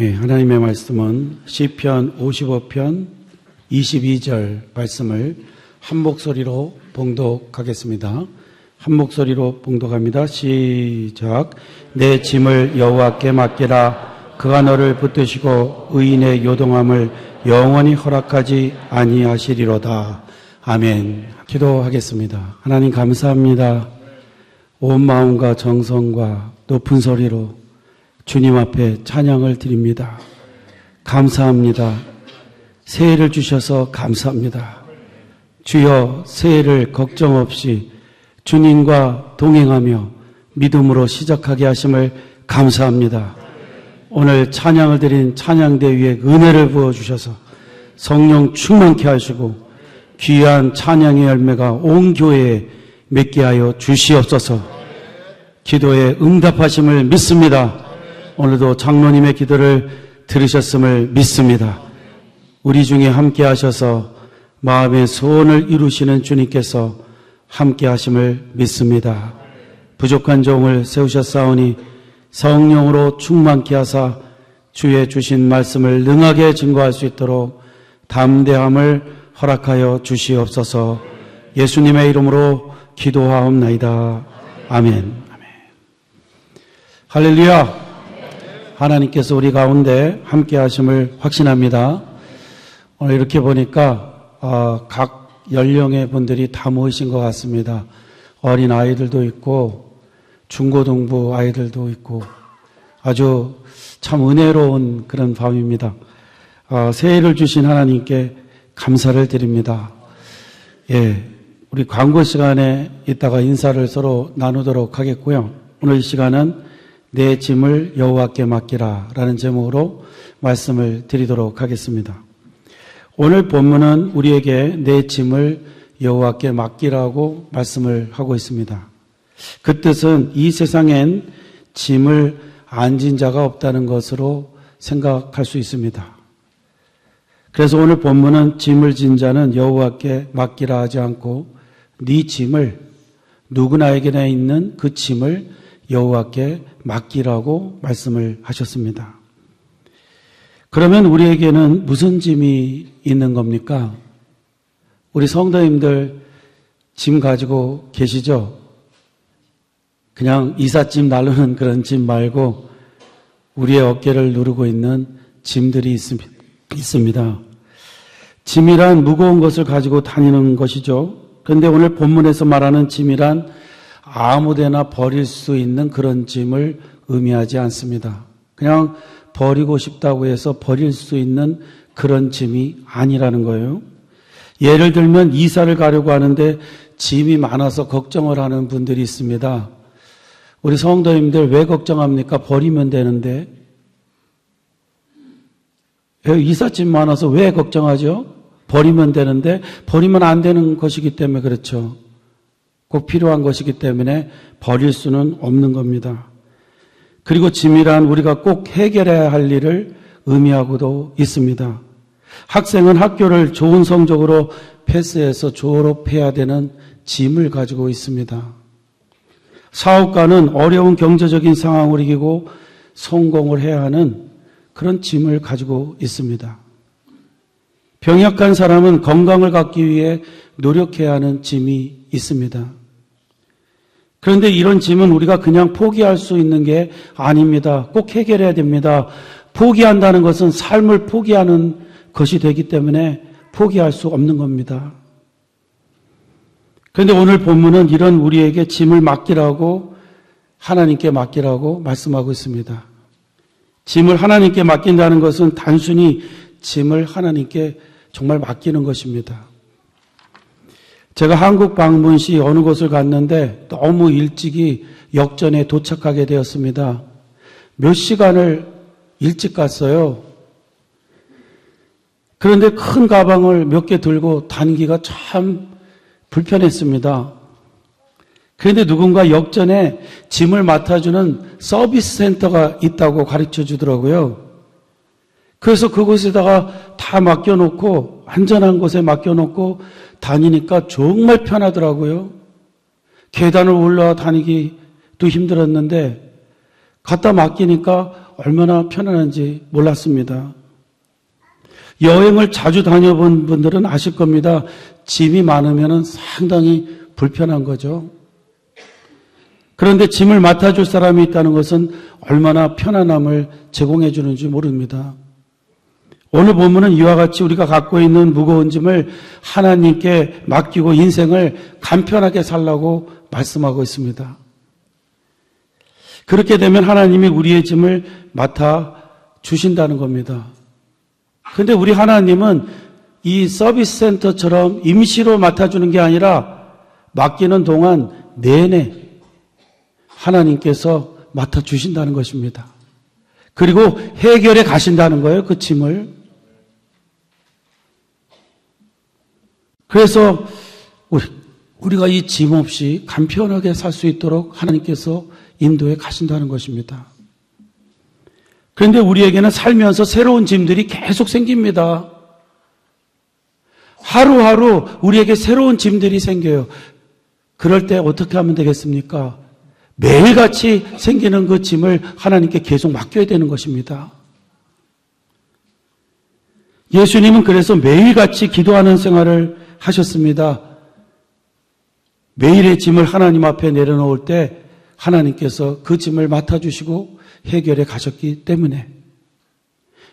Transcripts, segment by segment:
하나님의 말씀은 시편 55편 22절 말씀을 한 목소리로 봉독하겠습니다. 한 목소리로 봉독합니다. 시작. 내 짐을 여호와께 맡기라. 그가 너를 붙드시고 의인의 요동함을 영원히 허락하지 아니하시리로다. 아멘. 기도하겠습니다. 하나님 감사합니다. 온 마음과 정성과 높은 소리로 주님 앞에 찬양을 드립니다. 감사합니다. 새해를 주셔서 감사합니다. 주여, 새해를 걱정 없이 주님과 동행하며 믿음으로 시작하게 하심을 감사합니다. 오늘 찬양을 드린 찬양대 위에 은혜를 부어주셔서 성령 충만케 하시고 귀한 찬양의 열매가 온 교회에 맺게 하여 주시옵소서. 기도에 응답하심을 믿습니다. 오늘도 장로님의 기도를 들으셨음을 믿습니다. 우리 중에 함께 하셔서 마음의 소원을 이루시는 주님께서 함께 하심을 믿습니다. 부족한 종을 세우셨사오니 성령으로 충만케 하사 주의 주신 말씀을 능하게 증거할 수 있도록 담대함을 허락하여 주시옵소서. 예수님의 이름으로 기도하옵나이다. 아멘. 할렐루야. 하나님께서 우리 가운데 함께 하심을 확신합니다. 오늘 이렇게 보니까 각 연령의 분들이 다 모이신 것 같습니다. 어린 아이들도 있고 중고등부 아이들도 있고 아주 참 은혜로운 그런 밤입니다. 새해를 주신 하나님께 감사를 드립니다. 우리 광고 시간에 이따가 인사를 서로 나누도록 하겠고요. 오늘 이 시간은 내 짐을 여호와께 맡기라 라는 제목으로 말씀을 드리도록 하겠습니다. 오늘 본문은 우리에게 내 짐을 여호와께 맡기라고 말씀을 하고 있습니다. 그 뜻은 이 세상엔 짐을 안 진 자가 없다는 것으로 생각할 수 있습니다. 그래서 오늘 본문은 짐을 진 자는 여호와께 맡기라 하지 않고 네 짐을, 누구나에게나 있는 그 짐을 여호와께 맡기라고 말씀을 하셨습니다. 그러면 우리에게는 무슨 짐이 있는 겁니까? 우리 성도님들 짐 가지고 계시죠? 그냥 이삿짐 나르는 그런 짐 말고 우리의 어깨를 누르고 있는 짐들이 있습니다. 짐이란 무거운 것을 가지고 다니는 것이죠. 그런데 오늘 본문에서 말하는 짐이란 아무데나 버릴 수 있는 그런 짐을 의미하지 않습니다. 그냥 버리고 싶다고 해서 버릴 수 있는 그런 짐이 아니라는 거예요. 예를 들면 이사를 가려고 하는데 짐이 많아서 걱정을 하는 분들이 있습니다. 우리 성도님들 왜 걱정합니까? 버리면 되는데. 이삿짐 많아서 왜 걱정하죠? 버리면 되는데 버리면 안 되는 것이기 때문에 그렇죠. 꼭 필요한 것이기 때문에 버릴 수는 없는 겁니다. 그리고 짐이란 우리가 꼭 해결해야 할 일을 의미하고도 있습니다. 학생은 학교를 좋은 성적으로 패스해서 졸업해야 되는 짐을 가지고 있습니다. 사업가는 어려운 경제적인 상황을 이기고 성공을 해야 하는 그런 짐을 가지고 있습니다. 병약한 사람은 건강을 갖기 위해 노력해야 하는 짐이 있습니다. 그런데 이런 짐은 우리가 그냥 포기할 수 있는 게 아닙니다. 꼭 해결해야 됩니다. 포기한다는 것은 삶을 포기하는 것이 되기 때문에 포기할 수 없는 겁니다. 그런데 오늘 본문은 이런 우리에게 짐을 맡기라고, 하나님께 맡기라고 말씀하고 있습니다. 짐을 하나님께 맡긴다는 것은 단순히 짐을 하나님께 정말 맡기는 것입니다. 제가 한국 방문 시 어느 곳을 갔는데 너무 일찍이 역전에 도착하게 되었습니다. 몇 시간을 일찍 갔어요. 그런데 큰 가방을 몇 개 들고 다니기가 참 불편했습니다. 그런데 누군가 역전에 짐을 맡아주는 서비스 센터가 있다고 가르쳐 주더라고요. 그래서 그곳에다가 다 맡겨놓고 안전한 곳에 맡겨놓고 다니니까 정말 편하더라고요. 계단을 올라와 다니기도 힘들었는데 갖다 맡기니까 얼마나 편안한지 몰랐습니다. 여행을 자주 다녀본 분들은 아실 겁니다. 짐이 많으면 상당히 불편한 거죠. 그런데 짐을 맡아줄 사람이 있다는 것은 얼마나 편안함을 제공해 주는지 모릅니다. 오늘 본문은 이와 같이 우리가 갖고 있는 무거운 짐을 하나님께 맡기고 인생을 간편하게 살라고 말씀하고 있습니다. 그렇게 되면 하나님이 우리의 짐을 맡아 주신다는 겁니다. 그런데 우리 하나님은 이 서비스 센터처럼 임시로 맡아주는 게 아니라 맡기는 동안 내내 하나님께서 맡아주신다는 것입니다. 그리고 해결해 가신다는 거예요, 그 짐을. 그래서 우리가 이 짐 없이 간편하게 살 수 있도록 하나님께서 인도해 가신다는 것입니다. 그런데 우리에게는 살면서 새로운 짐들이 계속 생깁니다. 하루하루 우리에게 새로운 짐들이 생겨요. 그럴 때 어떻게 하면 되겠습니까? 매일같이 생기는 그 짐을 하나님께 계속 맡겨야 되는 것입니다. 예수님은 그래서 매일같이 기도하는 생활을 하셨습니다. 매일의 짐을 하나님 앞에 내려놓을 때 하나님께서 그 짐을 맡아주시고 해결해 가셨기 때문에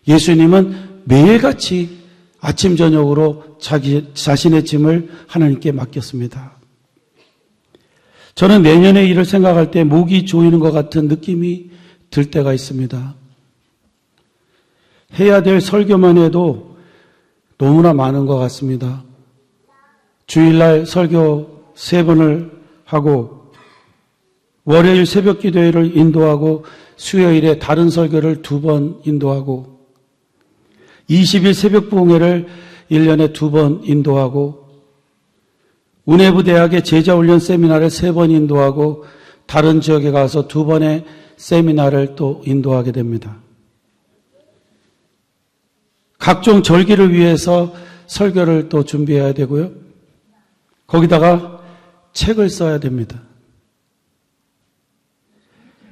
예수님은 매일같이 아침 저녁으로 자신의 짐을 하나님께 맡겼습니다. 저는 내년의 일을 생각할 때 목이 조이는 것 같은 느낌이 들 때가 있습니다. 해야 될 설교만 해도 너무나 많은 것 같습니다. 주일날 설교 3번을 하고 월요일 새벽 기도회를 인도하고 수요일에 다른 설교를 2번 인도하고 20일 새벽 부흥회를 1년에 2번 인도하고 운해부 대학의 제자훈련 세미나를 3번 인도하고 다른 지역에 가서 2번의 세미나를 또 인도하게 됩니다. 각종 절기를 위해서 설교를 또 준비해야 되고요. 거기다가 책을 써야 됩니다.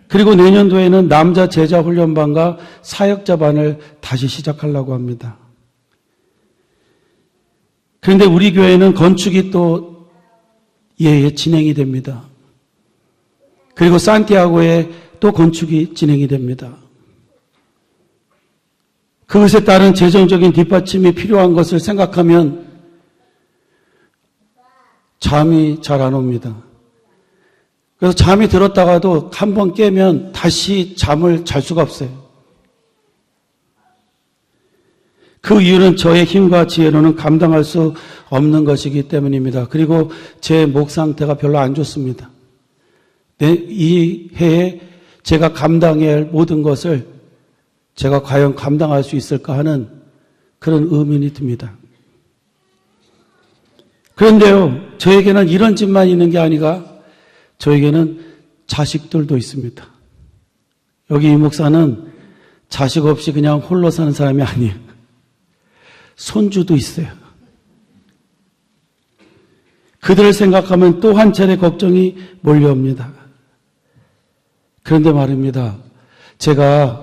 그리고 내년도에는 남자 제자 훈련반과 사역자반을 다시 시작하려고 합니다. 그런데 우리 교회는 건축이 또 진행이 됩니다. 그리고 산티아고에 또 건축이 진행이 됩니다. 그것에 따른 재정적인 뒷받침이 필요한 것을 생각하면 잠이 잘 안 옵니다. 그래서 잠이 들었다가도 한 번 깨면 다시 잠을 잘 수가 없어요. 그 이유는 저의 힘과 지혜로는 감당할 수 없는 것이기 때문입니다. 그리고 제 목 상태가 별로 안 좋습니다. 이 해에 제가 감당해야 할 모든 것을 제가 과연 감당할 수 있을까 하는 그런 의문이 듭니다. 그런데요, 저에게는 이런 집만 있는 게 아니라 저에게는 자식들도 있습니다. 여기 이 목사는 자식 없이 그냥 홀로 사는 사람이 아니에요. 손주도 있어요. 그들을 생각하면 또 한 차례 걱정이 몰려옵니다. 그런데 말입니다. 제가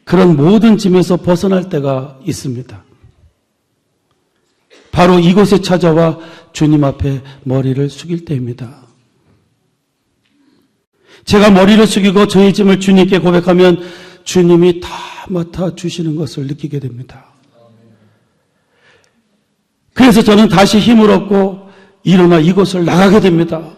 그런 모든 짐에서 벗어날 때가 있습니다. 바로 이곳에 찾아와 주님 앞에 머리를 숙일 때입니다. 제가 머리를 숙이고 저의 짐을 주님께 고백하면 주님이 다 맡아주시는 것을 느끼게 됩니다. 그래서 저는 다시 힘을 얻고 일어나 이곳을 나가게 됩니다.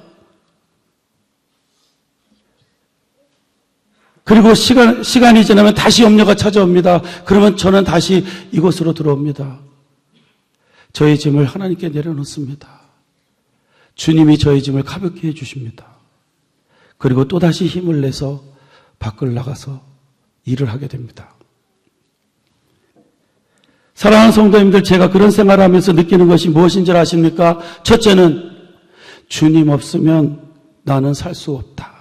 그리고 시간이 지나면 다시 염려가 찾아옵니다. 그러면 저는 다시 이곳으로 들어옵니다. 저의 짐을 하나님께 내려놓습니다. 주님이 저의 짐을 가볍게 해주십니다. 그리고 또다시 힘을 내서 밖을 나가서 일을 하게 됩니다. 사랑하는 성도님들, 제가 그런 생활을 하면서 느끼는 것이 무엇인지 아십니까? 첫째는 주님 없으면 나는 살 수 없다.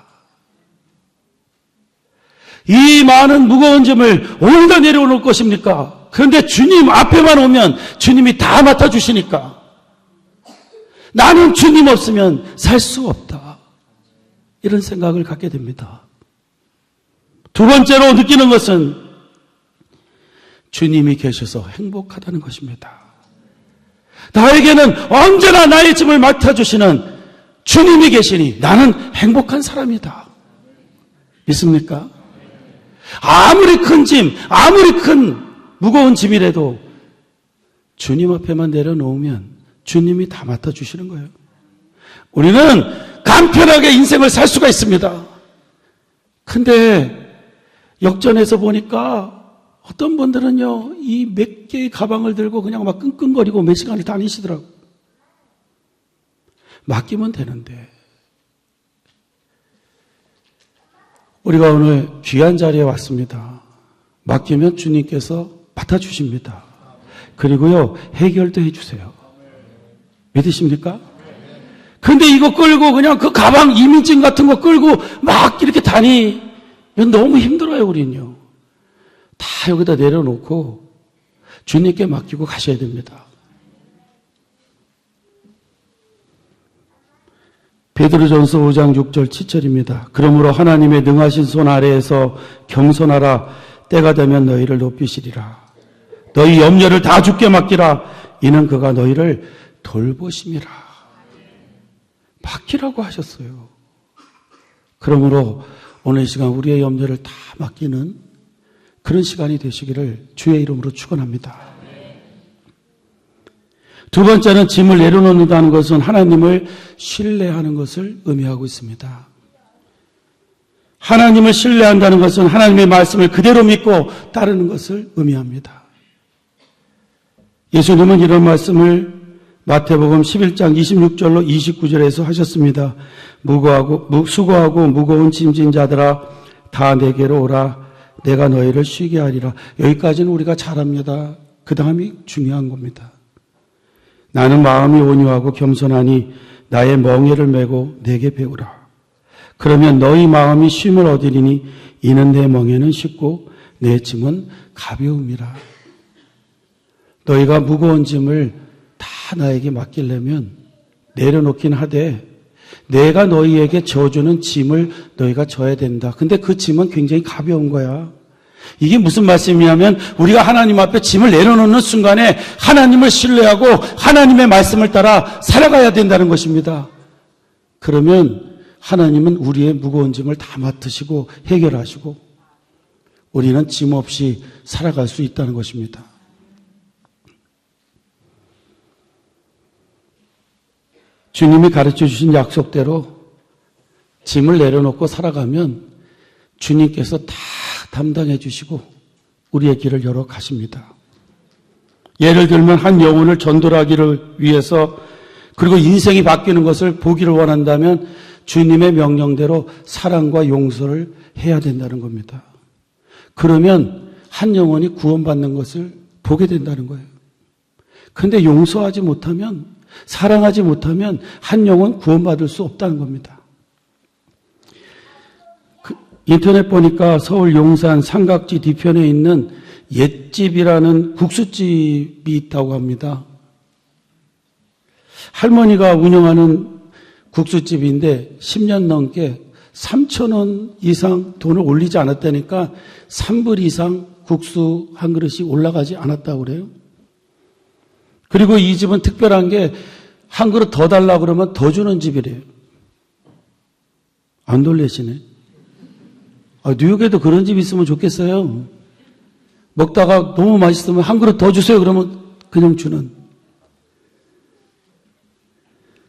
이 많은 무거운 짐을 어디다 내려놓을 것입니까? 그런데 주님 앞에만 오면 주님이 다 맡아주시니까 나는 주님 없으면 살 수 없다. 이런 생각을 갖게 됩니다. 두 번째로 느끼는 것은 주님이 계셔서 행복하다는 것입니다. 나에게는 언제나 나의 짐을 맡아주시는 주님이 계시니 나는 행복한 사람이다. 믿습니까? 아무리 큰 짐, 아무리 큰 무거운 짐이라도 주님 앞에만 내려놓으면 주님이 다 맡아주시는 거예요. 우리는 간편하게 인생을 살 수가 있습니다. 근데 역전해서 보니까 어떤 분들은요, 이 몇 개의 가방을 들고 그냥 막 끙끙거리고 몇 시간을 다니시더라고요. 맡기면 되는데. 우리가 오늘 귀한 자리에 왔습니다. 맡기면 주님께서 맡아주십니다. 그리고요, 해결도 해주세요. 믿으십니까? 근데 이거 끌고 그냥 그 가방 이민증 같은 거 끌고 막 이렇게 다니면 너무 힘들어요, 우리는요. 다 여기다 내려놓고 주님께 맡기고 가셔야 됩니다. 베드로전서 5장 6절 7절입니다. 그러므로 하나님의 능하신 손 아래에서 겸손하라. 때가 되면 너희를 높이시리라. 너희 염려를 다 주께 맡기라. 이는 그가 너희를 돌보심이라. 맡기라고 하셨어요. 그러므로 오늘 이 시간 우리의 염려를 다 맡기는 그런 시간이 되시기를 주의 이름으로 축원합니다. 두 번째는 짐을 내려놓는다는 것은 하나님을 신뢰하는 것을 의미하고 있습니다. 하나님을 신뢰한다는 것은 하나님의 말씀을 그대로 믿고 따르는 것을 의미합니다. 예수님은 이런 말씀을 마태복음 11장 26절로 29절에서 하셨습니다. 수고하고 무거운 짐진 자들아 다 내게로 오라. 내가 너희를 쉬게 하리라. 여기까지는 우리가 잘합니다. 그 다음이 중요한 겁니다. 나는 마음이 온유하고 겸손하니 나의 멍에를 메고 내게 배우라. 그러면 너희 마음이 쉼을 얻으리니 이는 내 멍에는 쉽고 내 짐은 가벼움이라. 너희가 무거운 짐을 다 나에게 맡기려면 내려놓긴 하되 내가 너희에게 져주는 짐을 너희가 져야 된다. 근데 그 짐은 굉장히 가벼운 거야. 이게 무슨 말씀이냐면 우리가 하나님 앞에 짐을 내려놓는 순간에 하나님을 신뢰하고 하나님의 말씀을 따라 살아가야 된다는 것입니다. 그러면 하나님은 우리의 무거운 짐을 다 맡으시고 해결하시고 우리는 짐 없이 살아갈 수 있다는 것입니다. 주님이 가르쳐 주신 약속대로 짐을 내려놓고 살아가면 주님께서 다 담당해 주시고 우리의 길을 열어 가십니다. 예를 들면 한 영혼을 전도하기를 위해서 그리고 인생이 바뀌는 것을 보기를 원한다면 주님의 명령대로 사랑과 용서를 해야 된다는 겁니다. 그러면 한 영혼이 구원받는 것을 보게 된다는 거예요. 그런데 용서하지 못하면 사랑하지 못하면 한 영혼 구원받을 수 없다는 겁니다. 인터넷 보니까 서울 용산 삼각지 뒤편에 있는 옛집이라는 국수집이 있다고 합니다. 할머니가 운영하는 국수집인데 10년 넘게 3,000원 이상 돈을 올리지 않았다니까 3불 이상 국수 한 그릇이 올라가지 않았다고 그래요. 그리고 이 집은 특별한 게 한 그릇 더 달라고 그러면 더 주는 집이래요. 안 놀래시네. 뉴욕에도 그런 집 있으면 좋겠어요. 먹다가 너무 맛있으면 한 그릇 더 주세요. 그러면 그냥 주는.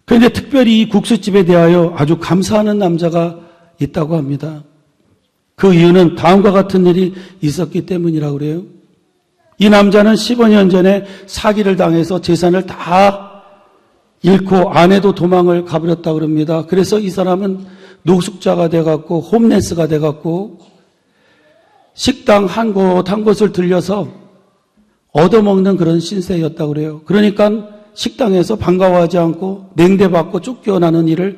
그런데 특별히 이 국수집에 대하여 아주 감사하는 남자가 있다고 합니다. 그 이유는 다음과 같은 일이 있었기 때문이라고 그래요. 이 남자는 15년 전에 사기를 당해서 재산을 다 잃고 아내도 도망을 가버렸다고 그럽니다. 그래서 이 사람은 노숙자가 돼갖고 홈레스가 돼갖고 식당 한 곳 한 곳을 들려서 얻어먹는 그런 신세였다고 그래요. 그러니까 식당에서 반가워하지 않고 냉대받고 쫓겨나는 일을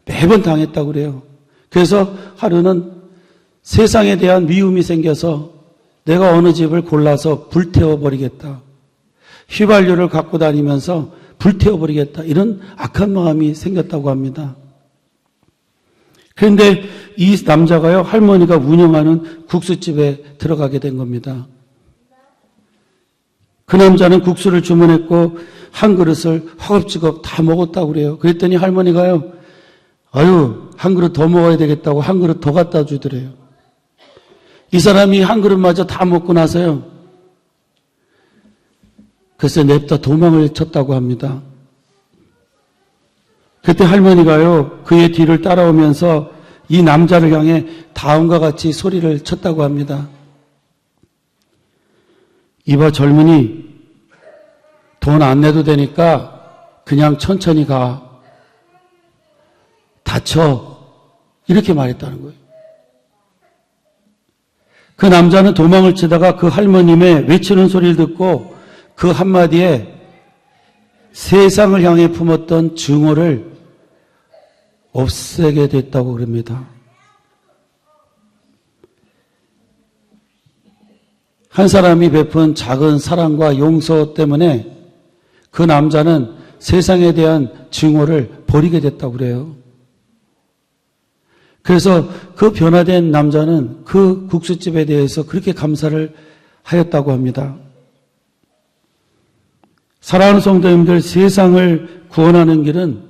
매번 당했다고 그래요. 그래서 하루는 세상에 대한 미움이 생겨서 내가 어느 집을 골라서 불태워버리겠다. 휘발유를 갖고 다니면서 불태워버리겠다. 이런 악한 마음이 생겼다고 합니다. 그런데 이 남자가요, 할머니가 운영하는 국수집에 들어가게 된 겁니다. 그 남자는 국수를 주문했고 한 그릇을 허겁지겁 다 먹었다고 그래요. 그랬더니 할머니가요, 아유, 한 그릇 더 먹어야 되겠다고 한 그릇 더 갖다 주더래요. 이 사람이 한 그릇마저 다 먹고 나서요, 글쎄 냅다 도망을 쳤다고 합니다. 그때 할머니가요, 그의 뒤를 따라오면서 이 남자를 향해 다음과 같이 소리를 쳤다고 합니다. 이봐 젊은이, 돈 안 내도 되니까 그냥 천천히 가. 다쳐. 이렇게 말했다는 거예요. 그 남자는 도망을 치다가 그 할머님의 외치는 소리를 듣고 그 한마디에 세상을 향해 품었던 증오를 없애게 됐다고 그럽니다. 한 사람이 베푼 작은 사랑과 용서 때문에 그 남자는 세상에 대한 증오를 버리게 됐다고 그래요. 그래서 그 변화된 남자는 그 국수집에 대해서 그렇게 감사를 하였다고 합니다. 사랑하는 성도님들, 세상을 구원하는 길은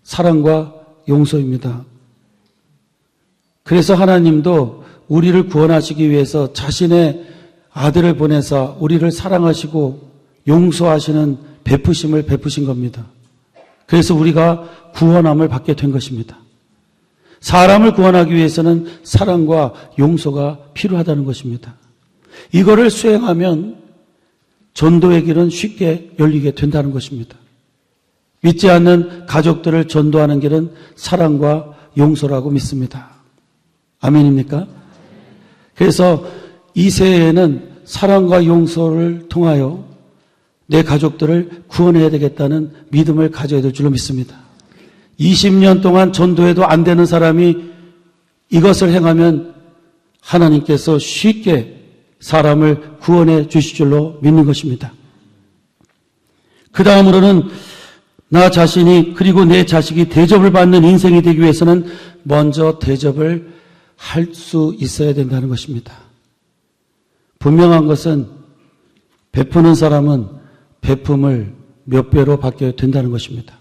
사랑과 용서입니다. 그래서 하나님도 우리를 구원하시기 위해서 자신의 아들을 보내사 우리를 사랑하시고 용서하시는 베푸심을 베푸신 겁니다. 그래서 우리가 구원함을 받게 된 것입니다. 사람을 구원하기 위해서는 사랑과 용서가 필요하다는 것입니다. 이거를 수행하면 전도의 길은 쉽게 열리게 된다는 것입니다. 믿지 않는 가족들을 전도하는 길은 사랑과 용서라고 믿습니다. 아멘입니까? 그래서 이 새해에는 사랑과 용서를 통하여 내 가족들을 구원해야 되겠다는 믿음을 가져야 될 줄로 믿습니다. 20년 동안 전도해도 안 되는 사람이 이것을 행하면 하나님께서 쉽게 사람을 구원해 주실 줄로 믿는 것입니다. 그 다음으로는 나 자신이 그리고 내 자식이 대접을 받는 인생이 되기 위해서는 먼저 대접을 할 수 있어야 된다는 것입니다. 분명한 것은 베푸는 사람은 베품을 몇 배로 받게 된다는 것입니다.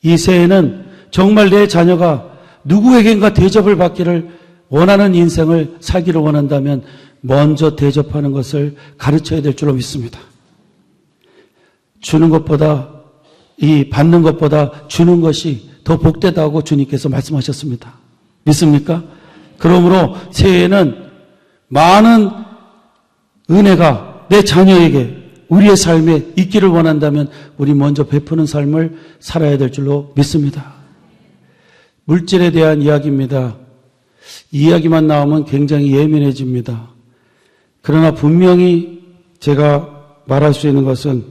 이 새해는 정말 내 자녀가 누구에겐가 대접을 받기를 원하는 인생을 살기를 원한다면 먼저 대접하는 것을 가르쳐야 될 줄로 믿습니다. 주는 것보다 받는 것보다 주는 것이 더 복되다고 주님께서 말씀하셨습니다. 믿습니까? 그러므로 새해에는 많은 은혜가 내 자녀에게 우리의 삶에 있기를 원한다면 우리 먼저 베푸는 삶을 살아야 될 줄로 믿습니다. 물질에 대한 이야기입니다. 이야기만 나오면 굉장히 예민해집니다. 그러나 분명히 제가 말할 수 있는 것은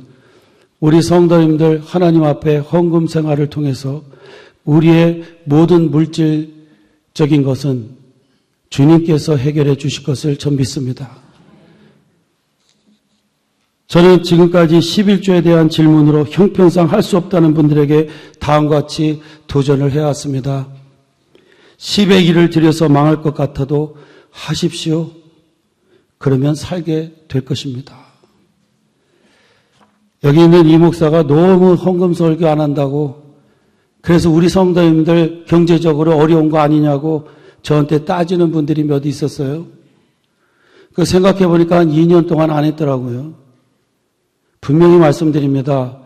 우리 성도님들 하나님 앞에 헌금 생활을 통해서 우리의 모든 물질적인 것은 주님께서 해결해 주실 것을 전 믿습니다. 저는 지금까지 11조에 대한 질문으로 형편상 할 수 없다는 분들에게 다음과 같이 도전을 해왔습니다. 10의 1을 들여서 망할 것 같아도 하십시오. 그러면 살게 될 것입니다. 여기 있는 이 목사가 너무 헌금 설교 안 한다고, 그래서 우리 성도님들 경제적으로 어려운 거 아니냐고 저한테 따지는 분들이 몇 있었어요. 그 생각해 보니까 한 2년 동안 안 했더라고요. 분명히 말씀드립니다.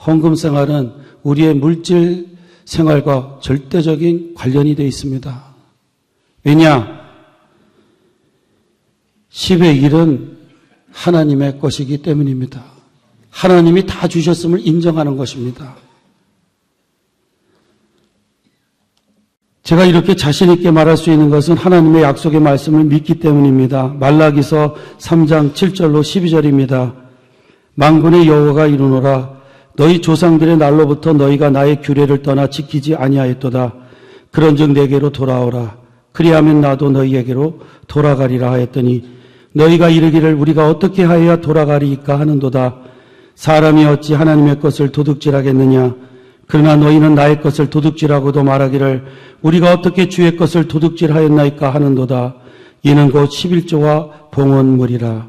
헌금 생활은 우리의 물질 생활과 절대적인 관련이 되어 있습니다. 왜냐? 10의 1은 하나님의 것이기 때문입니다. 하나님이 다 주셨음을 인정하는 것입니다. 제가 이렇게 자신 있게 말할 수 있는 것은 하나님의 약속의 말씀을 믿기 때문입니다. 말라기서 3장 7절로 12절입니다. 만군의 여호와가 이르노라. 너희 조상들의 날로부터 너희가 나의 규례를 떠나 지키지 아니하였도다. 그런즉 내게로 돌아오라. 그리하면 나도 너희에게로 돌아가리라 하였더니 너희가 이르기를 우리가 어떻게 하여야 돌아가리이까 하는도다. 사람이 어찌 하나님의 것을 도둑질하겠느냐. 그러나 너희는 나의 것을 도둑질하고도 말하기를 우리가 어떻게 주의 것을 도둑질하였나이까 하는도다. 이는 곧 11조와 봉헌물이라.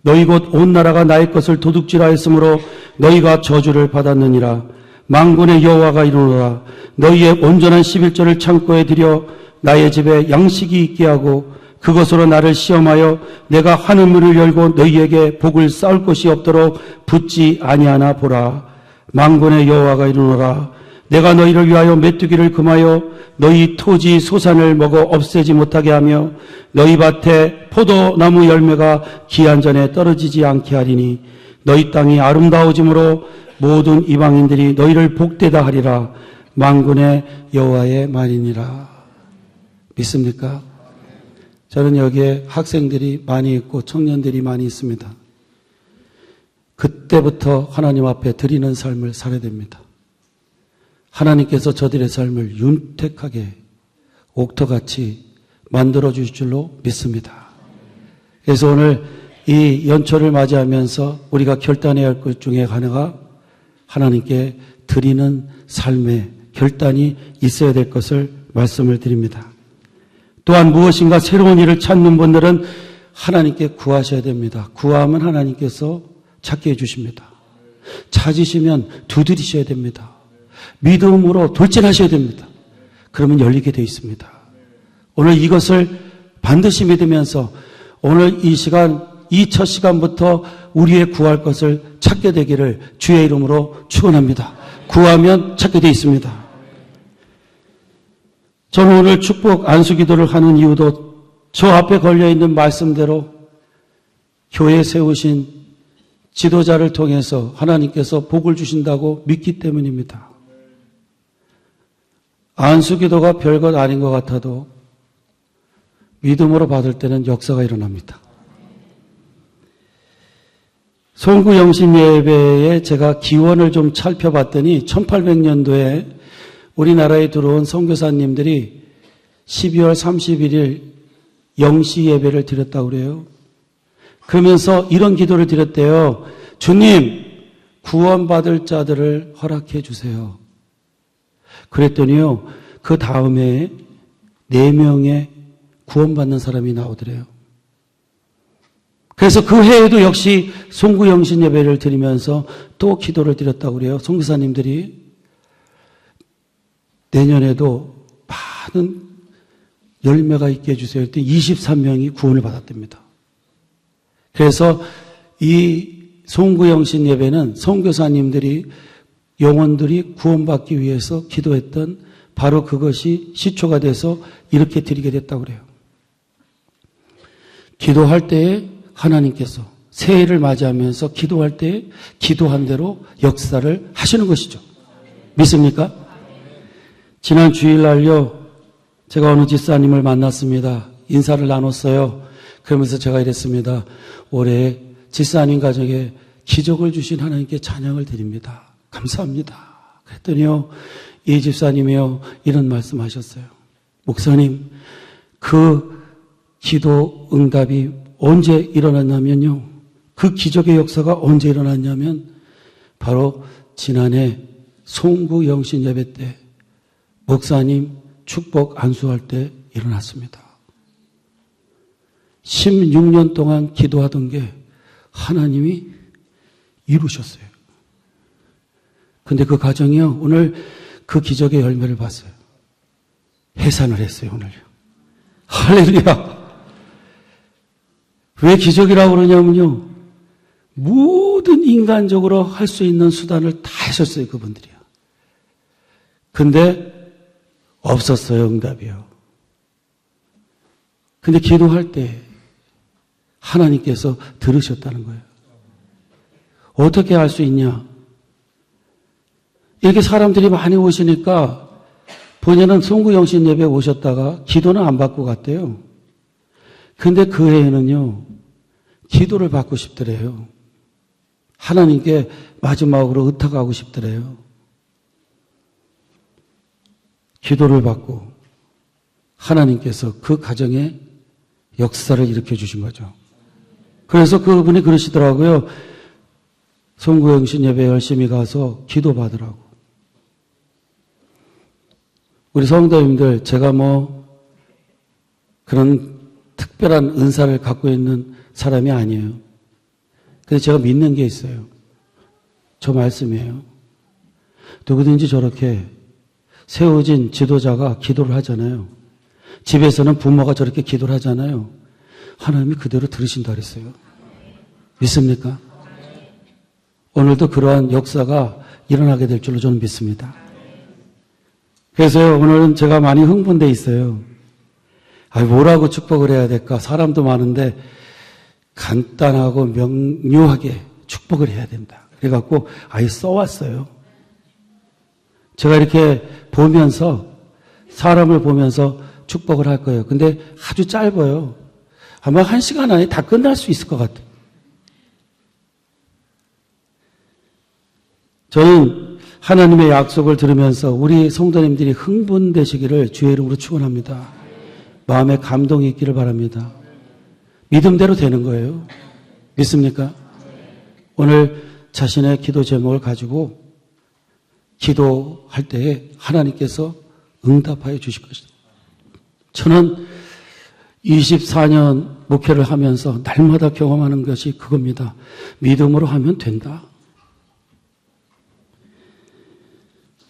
너희 곧 온 나라가 나의 것을 도둑질하였으므로 너희가 저주를 받았느니라. 만군의 여호와가 이르노라. 너희의 온전한 11조를 창고에 들여 나의 집에 양식이 있게 하고 그것으로 나를 시험하여 내가 하늘문을 열고 너희에게 복을 쌓을 것이 없도록 붙지 아니하나 보라. 만군의 여호와가 이르노라. 내가 너희를 위하여 메뚜기를 금하여 너희 토지 소산을 먹어 없애지 못하게 하며 너희 밭에 포도나무 열매가 기한 전에 떨어지지 않게 하리니 너희 땅이 아름다워짐으로 모든 이방인들이 너희를 복되다 하리라. 만군의 여호와의 말이니라. 믿습니까? 저는 여기에 학생들이 많이 있고 청년들이 많이 있습니다. 그때부터 하나님 앞에 드리는 삶을 살아야 됩니다. 하나님께서 저들의 삶을 윤택하게 옥토같이 만들어주실 줄로 믿습니다. 그래서 오늘 이 연초를 맞이하면서 우리가 결단해야 할 것 중에 하나가 하나님께 드리는 삶의 결단이 있어야 될 것을 말씀을 드립니다. 또한 무엇인가 새로운 일을 찾는 분들은 하나님께 구하셔야 됩니다. 구하면 하나님께서 찾게 해주십니다. 찾으시면 두드리셔야 됩니다. 믿음으로 돌진하셔야 됩니다. 그러면 열리게 되어 있습니다. 오늘 이것을 반드시 믿으면서 오늘 이 시간, 이 첫 시간부터 우리의 구할 것을 찾게 되기를 주의 이름으로 축원합니다. 구하면 찾게 되어 있습니다. 저는 오늘 축복 안수기도를 하는 이유도 저 앞에 걸려있는 말씀대로 교회에 세우신 지도자를 통해서 하나님께서 복을 주신다고 믿기 때문입니다. 안수기도가 별것 아닌 것 같아도 믿음으로 받을 때는 역사가 일어납니다. 송구영신 예배에 제가 기원을 좀 살펴봤더니 1800년도에 우리나라에 들어온 선교사님들이 12월 31일 영시 예배를 드렸다고 그래요. 그러면서 이런 기도를 드렸대요. 주님, 구원받을 자들을 허락해 주세요. 그랬더니요, 그 다음에 4명의 구원받는 사람이 나오더래요. 그래서 그 해에도 역시 송구영신 예배를 드리면서 또 기도를 드렸다고 그래요. 선교사님들이. 내년에도 많은 열매가 있게 해주세요. 그때 23명이 구원을 받았답니다. 그래서 이 송구영신 예배는 선교사님들이 영혼들이 구원받기 위해서 기도했던 바로 그것이 시초가 돼서 이렇게 드리게 됐다고 그래요. 기도할 때에 하나님께서 새해를 맞이하면서 기도할 때에 기도한 대로 역사를 하시는 것이죠. 믿습니까? 지난 주일날요, 제가 어느 집사님을 만났습니다. 인사를 나눴어요. 그러면서 제가 이랬습니다. 올해 집사님 가정에 기적을 주신 하나님께 찬양을 드립니다. 감사합니다. 그랬더니요, 이 집사님이요, 이런 말씀 하셨어요. 목사님, 그 기도 응답이 언제 일어났냐면요, 그 기적의 역사가 언제 일어났냐면 바로 지난해 송구 영신 예배 때 목사님 축복 안수할 때 일어났습니다. 16년 동안 기도하던 게 하나님이 이루셨어요. 근데 그 가정이요, 오늘 그 기적의 열매를 봤어요. 해산을 했어요, 오늘요. 할렐루야! 왜 기적이라고 그러냐면요, 모든 인간적으로 할 수 있는 수단을 다 하셨어요, 그분들이요. 근데 없었어요, 응답이요. 근데 기도할 때 하나님께서 들으셨다는 거예요. 어떻게 할 수 있냐? 이렇게 사람들이 많이 오시니까 본인은 송구영신 예배에 오셨다가 기도는 안 받고 갔대요. 근데 그 해에는요, 기도를 받고 싶더래요. 하나님께 마지막으로 의탁하고 싶더래요. 기도를 받고 하나님께서 그 가정에 역사를 일으켜 주신 거죠. 그래서 그분이 그러시더라고요. 송구영신 예배 열심히 가서 기도 받으라고. 우리 성도님들, 제가 그런 특별한 은사를 갖고 있는 사람이 아니에요. 근데 제가 믿는 게 있어요. 저 말씀이에요. 누구든지 저렇게 세워진 지도자가 기도를 하잖아요. 집에서는 부모가 저렇게 기도를 하잖아요. 하나님이 그대로 들으신다 그랬어요. 믿습니까? 오늘도 그러한 역사가 일어나게 될 줄로 저는 믿습니다. 그래서 오늘은 제가 많이 흥분돼 있어요. 뭐라고 축복을 해야 될까? 사람도 많은데 간단하고 명료하게 축복을 해야 된다. 그래갖고 아예 써왔어요. 제가 이렇게 보면서, 사람을 보면서 축복을 할 거예요. 근데 아주 짧아요. 아마 1시간 안에 다 끝날 수 있을 것 같아요. 저는 하나님의 약속을 들으면서 우리 성도님들이 흥분되시기를 주의 이름으로 축원합니다. 마음에 감동이 있기를 바랍니다. 믿음대로 되는 거예요. 믿습니까? 오늘 자신의 기도 제목을 가지고 기도할 때에 하나님께서 응답하여 주실 것이다. 저는 24년 목회를 하면서 날마다 경험하는 것이 그겁니다. 믿음으로 하면 된다.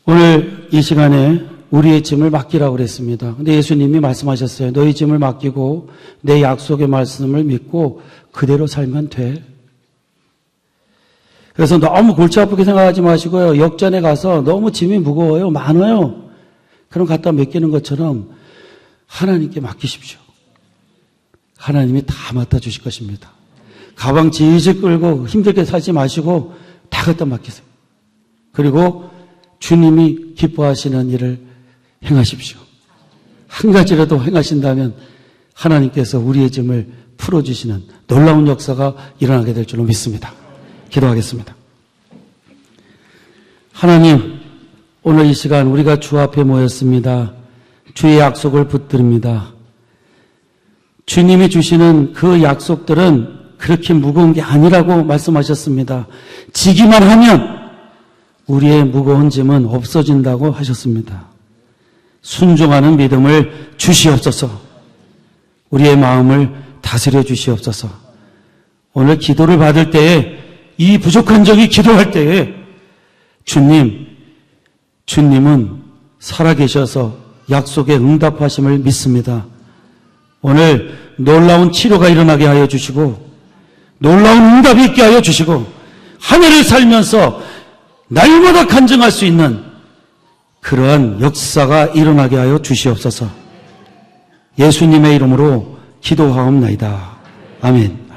오늘 이 시간에 우리의 짐을 맡기라고 그랬습니다. 근데 예수님이 말씀하셨어요. 너희 짐을 맡기고 내 약속의 말씀을 믿고 그대로 살면 돼. 그래서 너무 골치 아프게 생각하지 마시고요. 역전에 가서 너무 짐이 무거워요. 많아요. 그럼 갖다 맡기는 것처럼 하나님께 맡기십시오. 하나님이 다 맡아주실 것입니다. 가방 질질 끌고 힘들게 살지 마시고 다 갖다 맡기세요. 그리고 주님이 기뻐하시는 일을 행하십시오. 한 가지라도 행하신다면 하나님께서 우리의 짐을 풀어주시는 놀라운 역사가 일어나게 될 줄로 믿습니다. 기도하겠습니다. 하나님, 오늘 이 시간 우리가 주 앞에 모였습니다. 주의 약속을 붙듭니다. 주님이 주시는 그 약속들은 그렇게 무거운 게 아니라고 말씀하셨습니다. 지기만 하면 우리의 무거운 짐은 없어진다고 하셨습니다. 순종하는 믿음을 주시옵소서. 우리의 마음을 다스려 주시옵소서. 오늘 기도를 받을 때에 이 부족한 적이 기도할 때에 주님은 살아계셔서 약속에 응답하심을 믿습니다. 오늘 놀라운 치료가 일어나게 하여 주시고 놀라운 응답이 있게 하여 주시고 하늘을 살면서 날마다 간증할 수 있는 그러한 역사가 일어나게 하여 주시옵소서. 예수님의 이름으로 기도하옵나이다. 아멘.